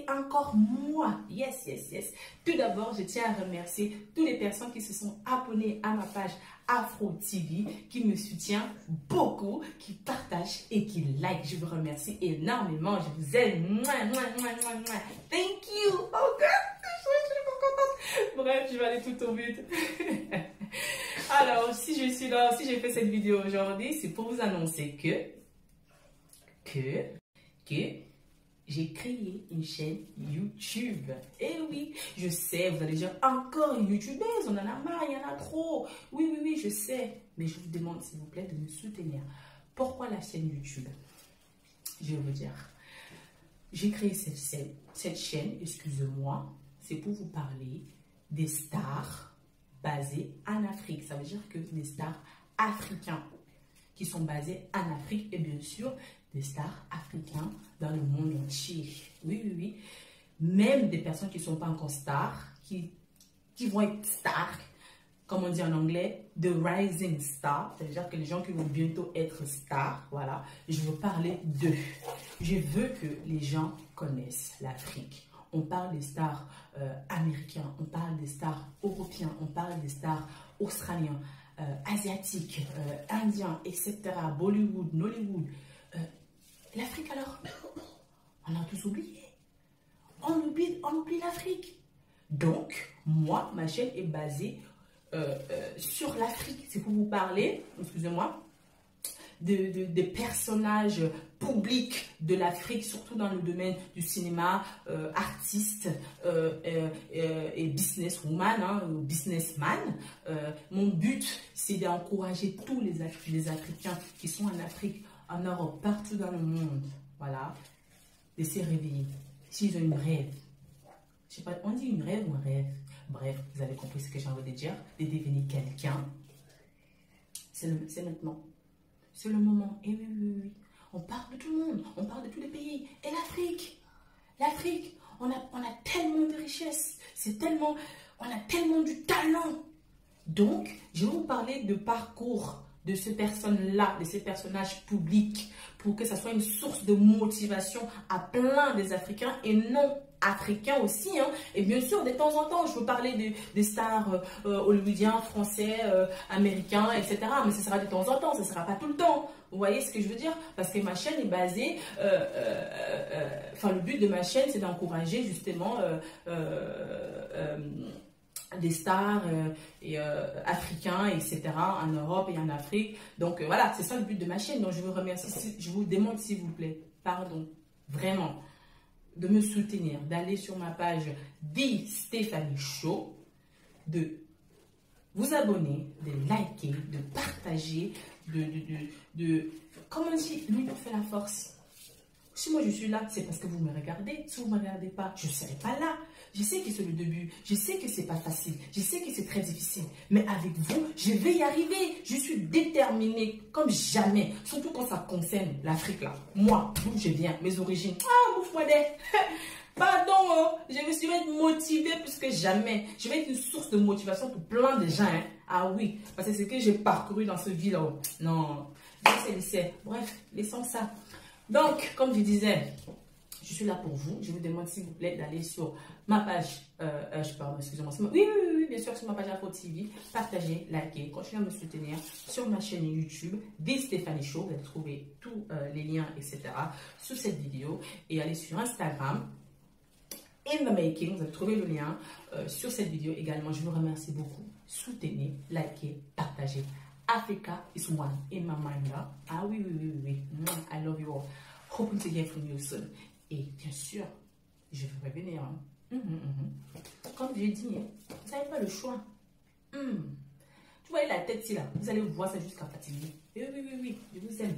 encore moi. Yes, yes, yes. Tout d'abord, je tiens à remercier toutes les personnes qui se sont abonnées à ma page Afro TV, qui me soutient beaucoup, qui partagent et qui like. Je vous remercie énormément. Je vous aime. Mouah, mouah, mouah, mouah, mouah. Thank you. Oh God, je suis trop contente. Bref, je vais aller tout au but. Alors, si je suis là, si j'ai fait cette vidéo aujourd'hui, c'est pour vous annoncer que j'ai créé une chaîne YouTube. Et oui, je sais, vous allez dire, encore une YouTubeuse, on en a marre, il y en a trop. Oui, oui, oui, je sais. Mais je vous demande, s'il vous plaît, de me soutenir. Pourquoi la chaîne YouTube? Je vais vous dire. J'ai créé cette chaîne, excusez-moi, c'est pour vous parler des stars basées en Afrique. Ça veut dire que des stars africains qui sont basés en Afrique et bien sûr des stars africains dans le monde entier. Oui, oui, oui. Même des personnes qui ne sont pas encore stars, qui vont être stars, comme on dit en anglais, the rising star. C'est-à-dire que les gens qui vont bientôt être stars, voilà. Je veux parler d'eux. Je veux que les gens connaissent l'Afrique. On parle des stars américains, on parle des stars européens, on parle des stars australiens, asiatiques, indiens, etc. Bollywood, Nollywood. L'Afrique alors, on a tous oublié. On oublie l'Afrique. Donc, moi, ma chaîne est basée sur l'Afrique. C'est pour vous parler, excusez-moi, des personnages publics de l'Afrique, surtout dans le domaine du cinéma, artistes et businesswoman, hein, businessman. Mon but, c'est d'encourager tous les Africains qui sont en Afrique, en Europe, partout dans le monde, voilà, de se réveiller. S'ils ont une rêve, je sais pas, on dit une rêve ou un rêve? Bref, vous avez compris ce que j'ai envie de dire, de devenir quelqu'un. C'est maintenant. C'est le moment. Et oui, oui, oui. On parle de tout le monde, on parle de tous les pays. Et l'Afrique, on a tellement de richesses, on a tellement du talent. Donc, je vais vous parler de parcours de ces personnes-là, de ces personnages publics, pour que ça soit une source de motivation à plein des Africains et non africains aussi. Hein. Et bien sûr, de temps en temps, je veux parler des stars hollywoodiens, français, américains, etc. Mais ce sera de temps en temps, ce ne sera pas tout le temps. Vous voyez ce que je veux dire? Parce que ma chaîne est basée, le but de ma chaîne, c'est d'encourager justement des stars africains, etc., en Europe et en Afrique. Donc voilà, c'est ça le but de ma chaîne. Donc je vous remercie, je vous demande s'il vous plaît, pardon, vraiment, de me soutenir, d'aller sur ma page The Stephanie Show, de vous abonner, de liker, de partager, comment on dit, l'union fait la force. Si moi je suis là, c'est parce que vous me regardez. Si vous ne me regardez pas, je ne serai pas là. Je sais que c'est le début. Je sais que ce n'est pas facile. Je sais que c'est très difficile. Mais avec vous, je vais y arriver. Je suis déterminée comme jamais. Surtout quand ça concerne l'Afrique là. Moi, d'où je viens, mes origines. Ah, ouf, pardon, hein. Je vais être motivée plus que jamais. Je vais être une source de motivation pour plein de gens. Hein. Ah oui, parce que c'est ce que j'ai parcouru dans ce vie là. Non, laissez. Bref, laissons ça. Donc, comme je disais, je suis là pour vous. Je vous demande s'il vous plaît d'aller sur ma page, excusez-moi. Oui, bien sûr, sur ma page Afro TV. Partagez, likez, continuez à me soutenir sur ma chaîne YouTube, The Stephanie Show. Vous allez trouver tous les liens, etc. sous cette vidéo. Et allez sur Instagram, In The Making. Vous allez trouver le lien sur cette vidéo également. Je vous remercie beaucoup. Soutenez, likez, partagez. Africa is one in my mind. Ah oui. I love you all. Hoping to hear from you soon. Et bien sûr, je vais revenir. Hein. Comme j'ai dit, hein, vous n'avez pas le choix. Tu voyez la tête ici là. Vous allez voir ça jusqu'à fatiguer. Oui. Je vous aime.